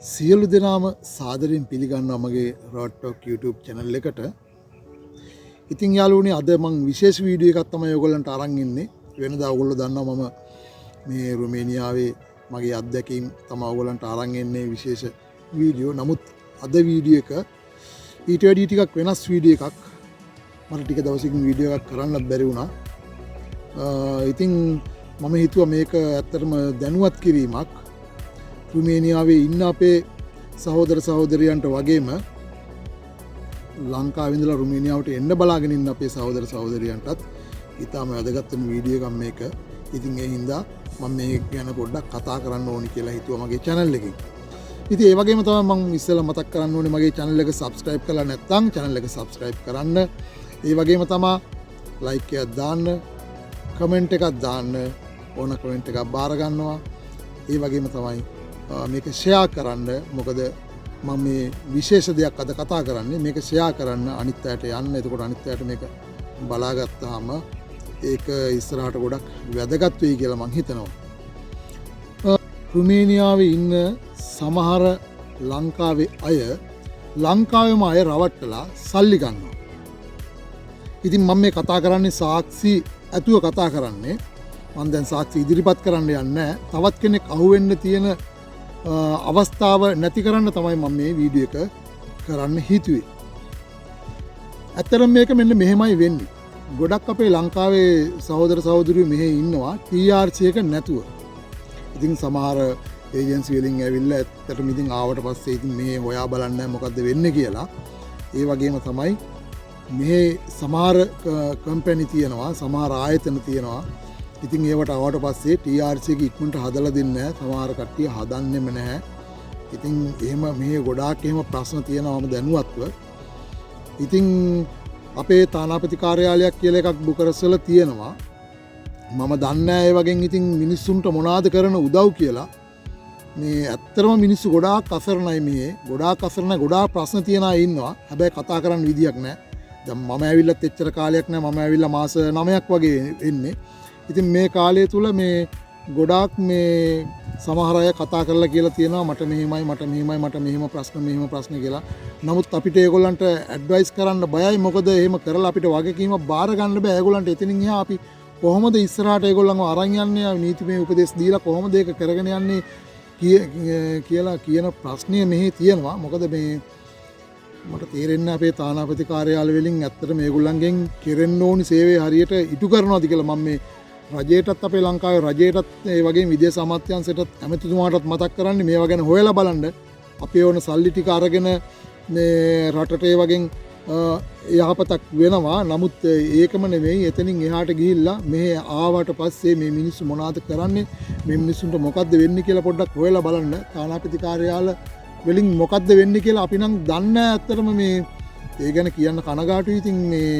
සියලු දෙනාම සාදරයෙන් පිළිගන්නවා මගේ රෝඩ් ටොක් YouTube channel එකට. ඉතින් යාළුවනේ අද මම විශේෂ වීඩියෝ එකක් තමයි ඔයගොල්ලන්ට අරන් ඉන්නේ. වෙනදා ඔයගොල්ලෝ දන්නවා මම මේ රුමේනියාවේ මගේ අත්දැකීම් තමයි ඔයගොල්ලන්ට අරන් එන්නේ විශේෂ වීඩියෝ. නමුත් අද වීඩියෝ එක ඊට වැඩි ටිකක් වෙනස් වීඩියෝ එකක්. මට ටික දවසකින් වීඩියෝ එකක් කරන්නත් බැරි වුණා. ඉතින් මම හිතුවා මේක ඇත්තටම දැනුවත් කිරීමක්. රුමේනියාවේ ඉන්න අපේ සහෝදර සහෝදරියන්ට වගේම ලංකාවේ ඉඳලා රුමේනියාවට එන්න බලාගෙන ඉන්න අපේ සහෝදර සහෝදරියන්ටත් ඊටම වැදගත් වෙන වීඩියෝ එකක් මේක. ඉතින් ඒ හින්දා මම මේ ගැන පොඩ්ඩක් කතා කරන්න ඕනි කියලා හිතුවා මගේ channel එකෙන්. ඉතින් ඒ වගේම තමයි මම ඉස්සෙල්ලා මතක් කරන්න ඕනේ මගේ channel එක subscribe කරලා නැත්නම් channel එක subscribe කරන්න. ඒ වගේම තමයි like එකක් දාන්න, comment එකක් දාන්න, ඕන comment එකක් බාර ගන්නවා. ඒ වගේම තමයි මේක ෂෙයා කරන්න. මොකද මම මේ විශේෂ දෙයක් අද කතා කරන්නේ. මේක ෂෙයා කරන්න අනිත් අයට යන්න. එතකොට අනිත් අයට මේක බලාගත්තාම ඒක ඉස්සරහට ගොඩක් වැදගත් වෙයි කියලා මම හිතනවා. රුමේනියාවේ ඉන්න සමහර ලංකාවේ අය ලංකාවේම අය රවට්ටලා සල්ලි ගන්නවා. ඉතින් මම මේ කතා කරන්නේ සාක්ෂි ඇතුව කතා කරන්නේ. මම දැන් සාක්ෂි ඉදිරිපත් කරන්න යන්නේ. තවත් කෙනෙක් අහුවෙන්න තියෙන අවස්ථාව නැති කරන්න තමයි මම මේ වීඩියෝ එක කරන්න හිතුවේ. ඇත්තටම මේක මෙන්න මෙහෙමයි වෙන්නේ. ගොඩක් අපේ ලංකාවේ සහෝදර සහෝදරියෝ මෙහෙ ඉන්නවා TRC එක නැතුව. ඉතින් සමහර ඒජන්සි වලින් ඇවිල්ලා ඇත්තටම ඉතින් ආවට පස්සේ ඉතින් මේ හොයා බලන්න මොකද්ද වෙන්නේ කියලා. ඒ වගේම තමයි මෙහෙ සමහර කම්පැනි තියෙනවා, සමහර ආයතන තියෙනවා. ඉතින් ඒවට ආවට පස්සේ TRC එක ඉක්මනට හදලා දෙන්නේ නැහැ. සමහර කට්ටිය හදන්නෙම නැහැ. ඉතින් එහෙම මේ ගොඩාක් එහෙම ප්‍රශ්න තියෙනවාම දැනුවත්ව. ඉතින් අපේ තානාපති කාර්යාලයක් කියලා එකක් බුකරස්වල තියෙනවා. මම දන්නේ ඒ වගේ ඉතින් මිනිස්සුන්ට මොනවාද කරන උදව් කියලා. මේ ඇත්තටම මිනිස්සු ගොඩාක් අසරණයි මේ. ගොඩාක් අසරණ ගොඩාක් ප්‍රශ්න තියන අය ඉන්නවා. හැබැයි කතා කරන්න විදියක් නැහැ. දැන් මම ඇවිල්ලත් එච්චර කාලයක් නැහැ. මම ඇවිල්ලා මාස 9ක් වගේ එන්නේ. ඉතින් මේ කාලය තුල මේ ගොඩාක් මේ සමහර අය කතා කරලා කියලා තියෙනවා මට මෙහෙමයි මට මෙහෙම ප්‍රශ්න කියලා. නමුත් අපිට ඒගොල්ලන්ට ඇඩ්වයිස් කරන්න බයයි. මොකද එහෙම කරලා අපිට වගකීම බාර ගන්න බෑ. ඒගොල්ලන්ට එතනින් එහා අපි කොහොමද ඉස්සරහට ඒගොල්ලන්ව අරන් යන්නේ, නීතිමය උපදෙස් දීලා කොහොමද ඒක කරගෙන යන්නේ කියලා කියන ප්‍රශ්නය මෙහි තියෙනවා. මොකද මේ මට තේරෙන්නේ අපේ තානාපති කාර්යාල වලින් ඇත්තට මේගොල්ලන්ගෙන් කෙරෙන්න ඕනි සේවය හරියට ඉටු කරනවාද කියලා මම මේ රජයටත් අපේ ලංකාවේ රජයටත් ඒ වගේ විදේශ අමාත්‍යාංශයටත් ඇමතිතුමාටත් මතක් කරන්නේ මේවා ගැන හොයලා බලන්න. අපේ ඕන සල්ලි ටික අරගෙන මේ රටට ඒ වගේ යහපතක් වෙනවා. නමුත් ඒකම නෙමෙයි. එතනින් එහාට ගිහිල්ලා මෙහෙ ආවට පස්සේ මේ මිනිස්සු මොනවද කරන්නේ, මේ මිනිස්සුන්ට මොකද්ද වෙන්නේ කියලා පොඩ්ඩක් හොයලා බලන්න. තානාපති කාර්යාල වලින් මොකද්ද වෙන්නේ කියලා අපි නම් දන්නේ ඇත්තටම මේ ඒ ගැන කියන්න කනගාටුයි. ඉතින් මේ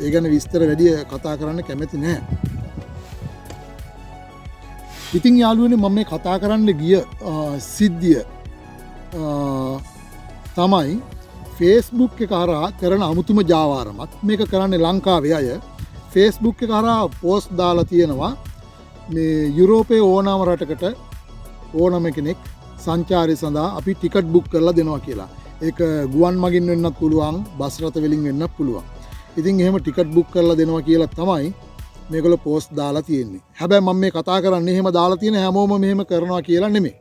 ඒ ගැන විස්තර වැඩි කතා කරන්න කැමති නැහැ. ඉතින් යාළුවනේ මම මේ කතා කරන්න ගිය සිද්ධිය තමයි Facebook එක හරහා කරන අමුතුම ජාවාරමක්. මේක කරන්නේ ලංකාවේ අය. Facebook එක හරහා පෝස්ට් දාලා තියෙනවා මේ යුරෝපයේ ඕනම රටකට ඕනම කෙනෙක් සංචාරය සඳහා අපි ටිකට් බුක් කරලා දෙනවා කියලා. ඒක ගුවන් මගින් වෙන්නත් පුළුවන්, බස් රථ වලින් වෙන්නත් පුළුවන්. ඉතින් එහෙම ටිකට් බුක් කරලා දෙනවා කියලා තමයි මේගොල්ලෝ පෝස්ට් දාලා තියෙන්නේ. හැබැයි මම මේ කතා කරන්නේ එහෙම දාලා තියෙන හැමෝම මෙහෙම කරනවා කියලා නෙමෙයි.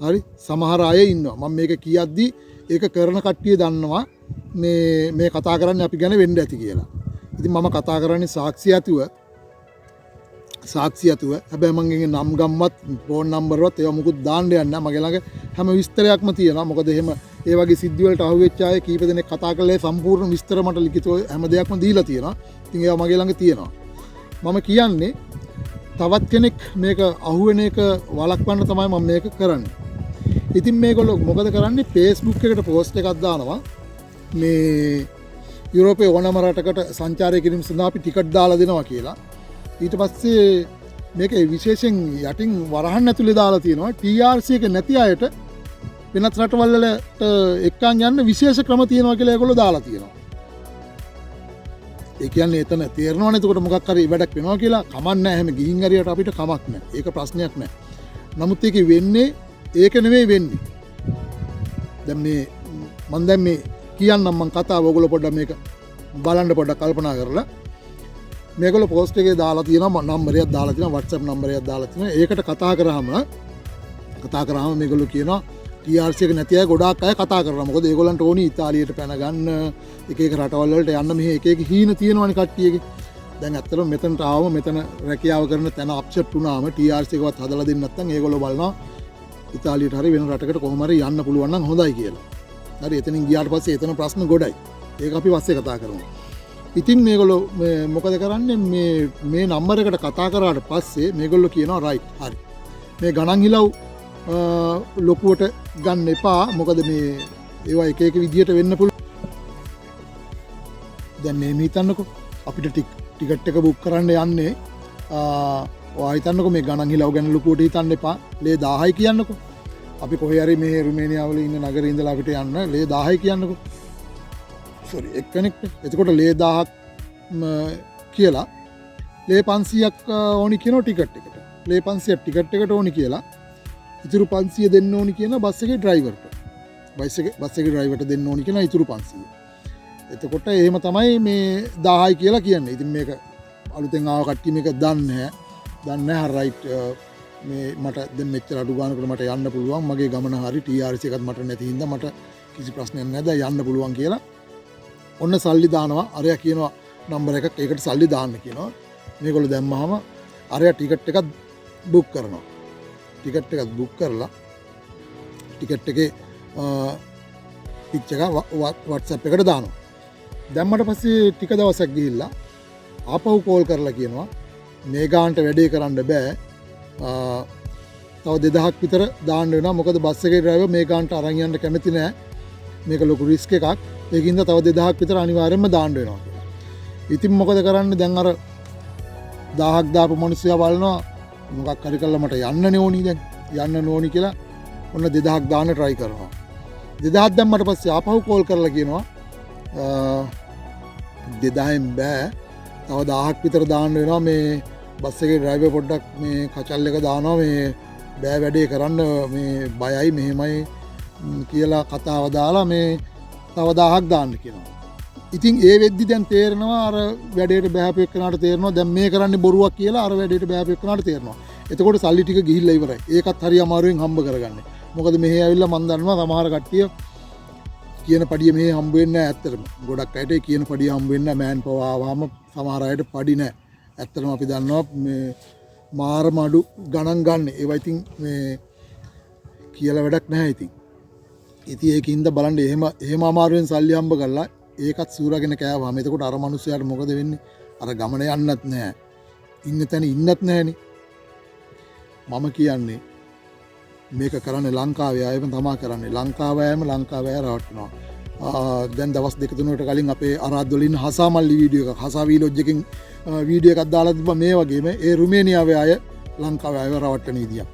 හරි? සමහර අය ඉන්නවා. මම මේක කියද්දි ඒක කරන කට්ටිය දන්නවා මේ කතා කරන්නේ අපි ගැන වෙන්න ඇති කියලා. ඉතින් මම කතා කරන්නේ සාක්ෂි ඇතුව. හැබැයි මම ගේ නම් ගම්වත් ෆෝන් නම්බර්වත් ඒවා මුකුත් දාන්න යන්නේ නැහැ. මගේ ළඟ හැම විස්තරයක්ම තියෙනවා. මොකද එහෙම ඒ වගේ සිද්ධි වලට අහුවෙච්ච අය කීප දෙනෙක් කතා කරලා සම්පූර්ණ විස්තර මට ලිඛිතව හැම දෙයක්ම දීලා තියෙනවා. ඉතින් ඒවා මගේ ළඟ තියෙනවා. මම කියන්නේ තවත් කෙනෙක් මේක අහුවෙන එක වළක්වන්න තමයි මම මේක කරන්නේ. ඉතින් මේගොල්ලෝ මොකද කරන්නේ? Facebook එකට පෝස්ට් එකක් දානවා. මේ යුරෝපයේ ඕනම රටකට සංචාරය කිරීම සඳහා අපි ටිකට් දාලා දෙනවා කියලා. ඊට පස්සේ මේක විශේෂයෙන් යටින් වරහන් ඇතුලේ දාලා තියෙනවා TRC එක නැති අයට වෙනත් රටවල් වලට එක්කන් යන්න විශේෂ ක්‍රම තියෙනවා කියලා ඒගොල්ලෝ දාලා තියෙනවා. ඒ කියන්නේ එතන තේරෙනවනේ එතකොට මොකක් හරි වැඩක් වෙනවා කියලා. කමක් නැහැ. එහෙම ගිහින් හරියට අපිට කමක් නැහැ. ඒක ප්‍රශ්නයක් නැහැ. නමුත් ඒකේ වෙන්නේ ඒක නෙමෙයි වෙන්නේ. දැන් මේ මම දැන් මේ කියන්නම් මම කතාව ඔයගොල්ලෝ පොඩ්ඩක් මේක බලන්න පොඩ්ඩක් කල්පනා කරලා මේගොල්ලෝ පෝස්ට් එකේ දාලා තියෙනවා නම්බරයක් දාලා තියෙනවා WhatsApp නම්බරයක් දාලා තියෙනවා. ඒකට කතා කරාම මේගොල්ලෝ කියනවා TRC එක නැති අය ගොඩාක් අය කතා කරනවා. මොකද ඒගොල්ලන්ට ඕනි ඉතාලියට පැන ගන්න එක එක රටවල් වලට යන්න මෙහෙ එක එක හීන තියෙනවනේ කට්ටියගේ. දැන් ඇත්තටම මෙතනට ආවම මෙතන රැකියාව කරන තැන අප්සෙට් වුණාම TRC එකවත් හදලා දෙන්න නැත්නම් ඒගොල්ලෝ බලනවා ඉතාලියට හරි වෙන රටකට කොහොම හරි යන්න පුළුවන් නම් හොඳයි කියලා. හරි එතනින් ගියාට පස්සේ එතන ප්‍රශ්න ගොඩයි. ඒක අපි පස්සේ කතා කරමු. ඉතින් මේගොල්ලෝ මොකද කරන්නේ මේ නම්බර එකට කතා කරාට පස්සේ මේගොල්ලෝ කියනවා රයිට් හරි. මේ ගණන් හිලව් ලොකුවට ගන්න එපා. මොකද මේ ඒවා එක එක විදියට වෙන්න පුළුවන්. දැන් මේ හිතන්නකෝ අපිට ටිකට් එක බුක් කරන්න යන්නේ ඔයා හිතන්නකෝ මේ ගණන් හිලව් ගැන ලොකුවට හිතන්න එපා. ලේ 1000යි කියන්නකෝ. අපි කොහේ හරි මේ රුමේනියාව වල ඉන්න නගරේ ඉඳලා අපිට යන්න ලේ 1000යි කියන්නකෝ. සෝරි එක්කෙනෙක්ට. එතකොට ලේ 1000ක් කියලා ලේ 500ක් ඕනි කියන ටිකට් එකට. ලේ 500ක් ටිකට් එකට ඕනි කියලා ඉතුරු 500 දෙන්න ඕනි කියන බස් එකේ ඩ්‍රයිවර්ට. බස් එකේ ඩ්‍රයිවර්ට දෙන්න ඕනි කියන ඉතුරු 500. එතකොට එහෙම තමයි මේ 1000යි කියලා කියන්නේ. ඉතින් මේක අලුතෙන් ආව කට්ටිය මේක දන්නේ නැහැ. රයිට් මේ මට දැන් මෙච්චර අඩු ගානකට මට යන්න පුළුවන්. මගේ ගමන හරි TRC එකත් මට නැති හින්දා මට කිසි ප්‍රශ්නයක් නැහැ. දැන් යන්න පුළුවන් කියලා. ඔන්න සල්ලි දානවා. අරයා කියනවා නම්බර එකක් ඒකට සල්ලි දාන්න කියනවා. මේගොල්ලෝ දැම්මහම අරයා ටිකට් එකක් බුක් කරනවා. ටිකට් එකක් බුක් කරලා ටිකට් එකේ පික්චර් එක WhatsApp එකට දානවා. දැම්මට පස්සේ ටික දවසක් ගිහිල්ලා ආපහු කෝල් කරලා කියනවා මේ ගානට වැඩේ කරන්න බෑ. තව 2000ක් විතර දාන්න වෙනවා. මොකද බස් එකේ ඩ්‍රයිවර් මේ ගානට අරන් යන්න කැමති නෑ. මේක ලොකු රිස්ක් එකක්. ඒකින්ද තව 2000ක් විතර අනිවාර්යයෙන්ම දාන්න වෙනවා කියලා. ඉතින් මොකද කරන්නේ දැන් අර 1000ක් දාපු මිනිස්සයා බලනවා මොකක් හරි කළා මට යන්නනේ ඕනි දැන්. යන්න ඕනි කියලා ඔන්න 2000ක් දාන්න try කරනවා. 2000ක් දැම්මට පස්සේ ආපහු කෝල් කරලා කියනවා 2000න් බෑ. තව 1000ක් විතර දාන්න වෙනවා. මේ බස් එකේ ඩ්‍රයිවර් පොඩ්ඩක් මේ කචල් එක දානවා මේ බෑ වැඩේ කරන්න මේ බයයි මෙහෙමයි කියලා කතාව දාලා මේ තව 1000ක් දාන්න කියනවා. ඉතින් ඒ වෙද්දි දැන් තේරෙනවා අර වැඩේට බෑපු එක්කනට තේරෙනවා දැන් මේ කරන්නේ බොරුවක් කියලා අර වැඩේට බෑපු එක්කනට තේරෙනවා. එතකොට සල්ලි ටික ගිහිල්ලා ඉවරයි. ඒකත් හරි අමාරුවෙන් හම්බ කරගන්න. මොකද මෙහෙ ඇවිල්ලා මන් දන්නවා සමහර කට්ටිය කියන පඩිය මෙහෙ හම්බ වෙන්නේ නැහැ ඇත්තටම. ගොඩක් අයට කියන පඩිය හම්බ වෙන්නේ නැහැ. මෑන් පවර් ආවම සමහර අයට පඩි නැහැ. ඇත්තටම අපි දන්නවා මේ මාරමඩු ගණන් ගන්න. ඒවා ඉතින් මේ කියලා වැඩක් නැහැ ඉතින්. ඉතින් ඒකින්ද බලන්න එහෙම අමාරුවෙන් සල්ලි හම්බ කරලා ඒකත් සූරාගෙන කෑවම එතකොට අර මිනිස්සයාට මොකද වෙන්නේ? අර ගමන යන්නත් නැහැ. ඉන්න තැන ඉන්නත් නැහනේ. මම කියන්නේ මේක කරන්නේ ලංකාවේ අයම තමයි කරන්නේ. ලංකාවේ අයම ලංකාවේ අය රවට්ටනවා. දැන් දවස් දෙක තුනකට කලින් අපේ අරාද්දවල ඉන්න හසාමල්ලි වීඩියෝ එකක් හසා වීලොජ් එකකින් වීඩියෝ එකක් දාලා තිබ්බා මේ වගේම ඒ රුමේනියාවේ අය ලංකාවේ අයව රවට්ටන විදියක්.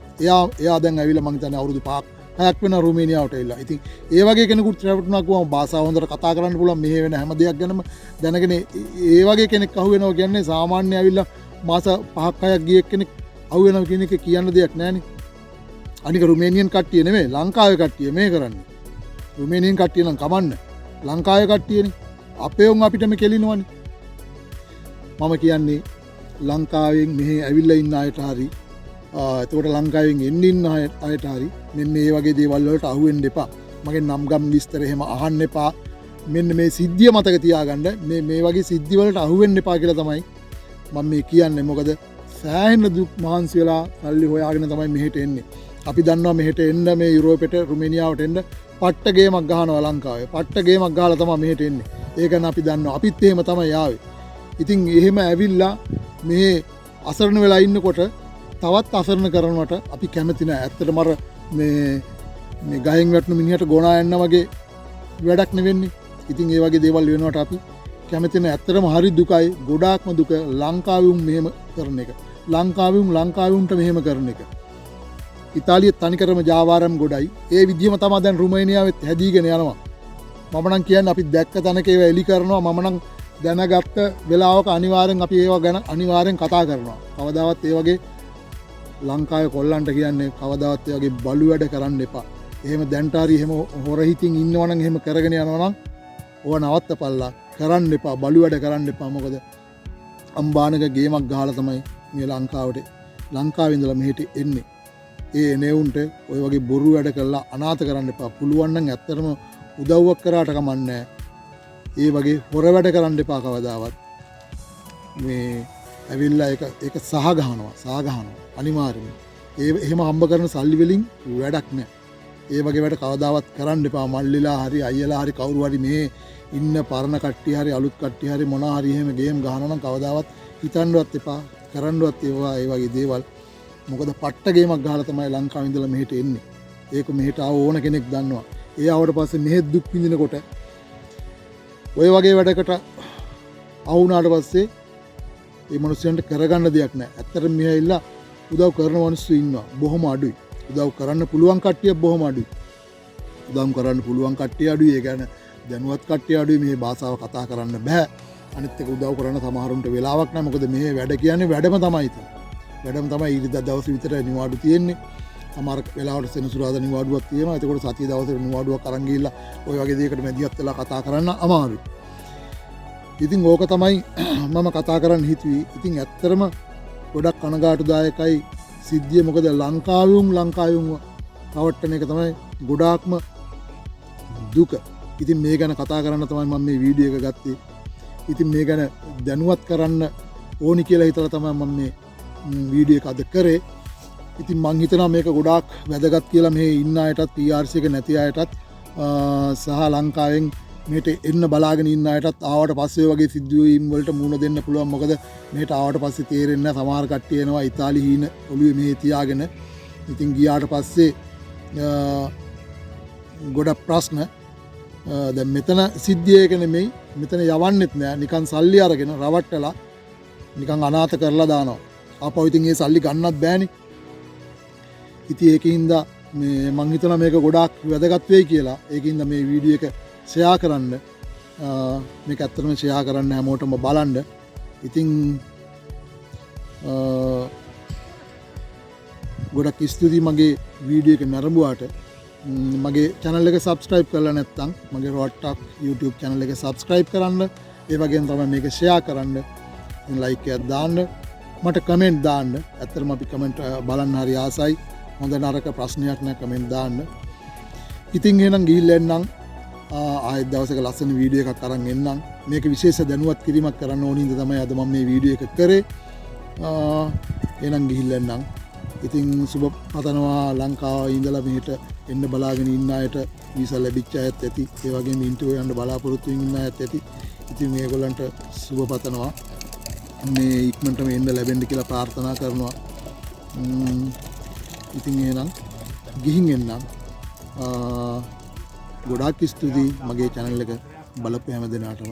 එයා දැන් ඇවිල්ලා මං හිතන්නේ අවුරුදු 5ක් වෙන රුමේනියාවට එilla. ඉතින් ඒ වගේ කෙනෙකුට රවට්ටනවා කිව්වම භාෂාව හොඳට කතා කරන්න පුළුවන් මෙහෙ වෙන හැම දෙයක් ගැනම දැනගෙන ඒ වගේ කෙනෙක් අහු වෙනවා කියන්නේ සාමාන්‍ය ඇවිල්ලා මාස 5ක් 6ක් ගිය කෙනෙක් අහු වෙනවා කියන එක කියන්න දෙයක් නැහනේ. අනික රුමේනියන් කට්ටිය නෙමෙයි ලංකාවේ කට්ටිය මේ කරන්නේ. රුමේනියන් කට්ටිය නම් කමන්න. ලංකාවේ කට්ටියනේ. අපේ උන් අපිටම කෙලිනවනේ. මම කියන්නේ ලංකාවෙන් මෙහෙ ඇවිල්ලා ඉන්න අයට හරි එතකොට ලංකාවෙන් එන්න ඉන්න අයට හරි මෙන්න මේ වගේ දේවල් වලට අහු වෙන්න එපා. මගේ නම් ගම් විස්තර එහෙම අහන්න එපා. මෙන්න මේ සිද්ධිය මතක තියාගන්න. මේ වගේ සිද්ධි වලට අහු වෙන්න එපා කියලා තමයි මම මේ කියන්නේ. මොකද සෑහෙන දුක් මහන්සි වෙලා සල්ලි හොයාගෙන තමයි මෙහෙට එන්නේ. අපි දන්නවා මෙහෙට එන්න මේ යුරෝපෙට රුමේනියාවට එන්න පට්ට ගේමක් ගහනවා ලංකාවේ. පට්ට ගේමක් ගහලා තමයි මෙහෙට එන්නේ. ඒක නම් අපි දන්නවා. අපිත් එහෙම තමයි ආවේ. ඉතින් එහෙම ඇවිල්ලා මේ අසරණ වෙලා ඉන්නකොට තවත් අසරණ කරනවට අපි කැමති නෑ. ඇත්තටම අර මේ ගහෙන් වැටුණු මිනිහට ගොනා යන්න වගේ වැඩක් නෙවෙන්නේ. ඉතින් ඒ වගේ දේවල් වෙනවට අපි කැමති නෑ. ඇත්තටම හරි දුකයි. ගොඩාක්ම දුක ලංකාවෙම මෙහෙම කරන එක. ලංකාවෙන්ට මෙහෙම කරන එක. ඉතාලියේ තනිකරම ජාවාරම් ගොඩයි. ඒ විදිහම තමයි දැන් රුමේනියාවෙත් හැදීගෙන යනවා. මම නම් කියන්නේ අපි දැක්ක තැනක ඒවා එලි කරනවා. මම නම් දැනගත්ත වෙලාවක අනිවාර්යෙන් අපි ඒවා ගැන අනිවාර්යෙන් කතා කරනවා. කවදාවත් ඒ වගේ ලංකාවේ කොල්ලන්ට කියන්නේ කවදාවත් ඒ වගේ බලු වැඩ කරන්න එපා. එහෙම දැන්ටාරි එහෙම හොරහිතින් ඉන්නවනම් එහෙම කරගෙන යනවනම් ඕව නවත්තපල්ලා. කරන්න එපා. බලු වැඩ කරන්න එපා. මොකද අම්බානක ගේමක් ගහලා තමයි මේ ලංකාවේ ඉඳලා මෙහෙට එන්නේ. ඒ එනෙවුන්ට ඔය වගේ බොරු වැඩ කරලා අනාථ කරන්න එපා. පුළුවන් නම් ඇත්තටම උදව්වක් කරාට කමන්නේ. ඒ වගේ හොර වැඩ කරන්න එපා කවදාවත්. මේ ඇවිල්ලා ඒක සහ ගහනවා අනිවාර්යයෙන්ම. එහෙම හම්බ කරන සල්ලි වලින් වැඩක් නැහැ. ඒ වගේ වැඩ කවදාවත් කරන්න එපා. මල්ලිලා හරි අයියලා හරි කවුරු හරි මේ ඉන්න පරණ කට්ටිය හරි අලුත් කට්ටිය හරි මොනවා හරි එහෙම ගේම් ගහනවා නම් කවදාවත් හිතන්නවත් එපා. කරන්නවත් ඒවා ඒ වගේ දේවල්. මොකද පට්ට ගේමක් ගහලා තමයි ලංකාවේ ඉඳලා මෙහෙට එන්නේ. ඒක මෙහෙට ආව ඕන කෙනෙක් දන්නවා. ඒ ආවට පස්සේ මෙහෙත් දුක් විඳිනකොට ඔය වගේ වැඩකට ආවුනාට පස්සේ මේ මිනිස්සුන්ට කරගන්න දෙයක් නැහැ. ඇත්තටම මෙහෙ ඇවිල්ලා උදව් කරන මිනිස්සු ඉන්නවා. බොහොම අඩුයි. උදව් කරන්න පුළුවන් කට්ටිය බොහොම අඩුයි. උදව් කරන්න පුළුවන් කට්ටිය අඩුයි. ඒ කියන්නේ දැනුවත් කට්ටිය අඩුයි. මේ භාෂාව කතා කරන්න බෑ. අනිත් එක උදව් කරන්න සමහරුන්ට වෙලාවක් නැහැ. මොකද මේ වැඩ කියන්නේ වැඩම තමයි ඉතින්. වැඩම තමයි ඉරිදා දවස් විතර නිවාඩු තියෙන්නේ. සමහර වෙලාවට සෙනසුරාදා නිවාඩුවක් තියෙනවා. ඒකෝට සතිය දවසේ නිවාඩුවක් අරන් ගිහිල්ලා ওই වගේ දෙයකට මැදිහත් වෙලා කතා කරන්න අමාරුයි. ඉතින් ඕක තමයි මම කතා කරන්න හිතුවේ. ඉතින් ඇත්තරම ගොඩක් කනගාටුදායකයි සිද්ධිය. මොකද ලංකාවෙම රවට්ටන එක තමයි ගොඩාක්ම දුක. ඉතින් මේ ගැන කතා කරන්න තමයි මම මේ වීඩියෝ එක ගත්තේ. ඉතින් මේ ගැන දැනුවත් කරන්න ඕනි කියලා හිතලා තමයි මම මේ වීඩියෝ එක අද කරේ. ඉතින් මං හිතනවා මේක ගොඩාක් වැදගත් කියලා මේ ඉන්න අයටත් PRC එක නැති අයටත් සහ ලංකාවෙන් මේට එන්න බලාගෙන ඉන්න අයටත් ආවට පස්සේ වගේ සිද්ධවීම් වලට මුහුණ දෙන්න පුළුවන්. මොකද මේට ආවට පස්සේ තේරෙන්නේ නැහැ. සමහර කට්ටිය එනවා ඉතාලි හීන ඔළුවේ මෙහෙ තියාගෙන. ඉතින් ගියාට පස්සේ ගොඩක් ප්‍රශ්න. දැන් මෙතන සිද්ධිය එක නෙමෙයි. මෙතන යවන්නෙත් නෑ. නිකන් සල්ලි අරගෙන රවට්ටලා නිකන් අනාථ කරලා දානවා. ආපහු ඉතින් ඒ සල්ලි ගන්නත් බෑනේ. ඉතින් ඒකින්ද මේ මං හිතනවා මේක ගොඩාක් වැදගත් වෙයි කියලා. ඒකින්ද මේ වීඩියෝ එක ෂෙයා කරන්න. මේක ඇත්තටම ෂෙයා කරන්න හැමෝටම බලන්න. ඉතින් ගොඩක් ස්තුතියි මගේ වීඩියෝ එක නරඹුවාට. මගේ channel එක subscribe කරලා නැත්නම් මගේ රොට්ටක් YouTube channel එක subscribe කරන්න. ඒ වගේම තමයි මේක ෂෙයා කරන්න. ඉතින් like එකක් දාන්න. මට කමෙන්ට් දාන්න. ඇත්තටම අපි කමෙන්ට් බලන්න හරි ආසයි. හොඳ නරක ප්‍රශ්නයක් නැහැ කමෙන්ට් දාන්න. ඉතින් එහෙනම් ගිහිල්ලා එන්නම්. ආයෙත් දවසක ලස්සන වීඩියෝ එකක් අරන් එන්නම්. මේක විශේෂ දැනුවත් කිරීමක් කරන්න ඕනින්ද තමයි අද මම මේ වීඩියෝ එක කරේ. එහෙනම් ගිහිල්ලා එන්නම්. ඉතින් සුබ පතනවා ලංකාවේ ඉඳලා මෙහෙට එන්න බලාගෙන ඉන්න අයට වීසා ලැබිච්ච අයත් ඇති. ඒ වගේම ඉන්ටර්විව් යන්න බලාපොරොත්තු වෙමින් ඉන්න අයත් ඇති. ඉතින් මේගොල්ලන්ට සුබ පතනවා. මේ ඉක්මනටම එන්න ලැබෙන්න කියලා ප්‍රාර්ථනා කරනවා. ඉතින් එහෙනම් ගිහින් එන්නම්. ගොඩාක් ස්තුතියි මගේ channel එක බලපු හැම දෙනාටම.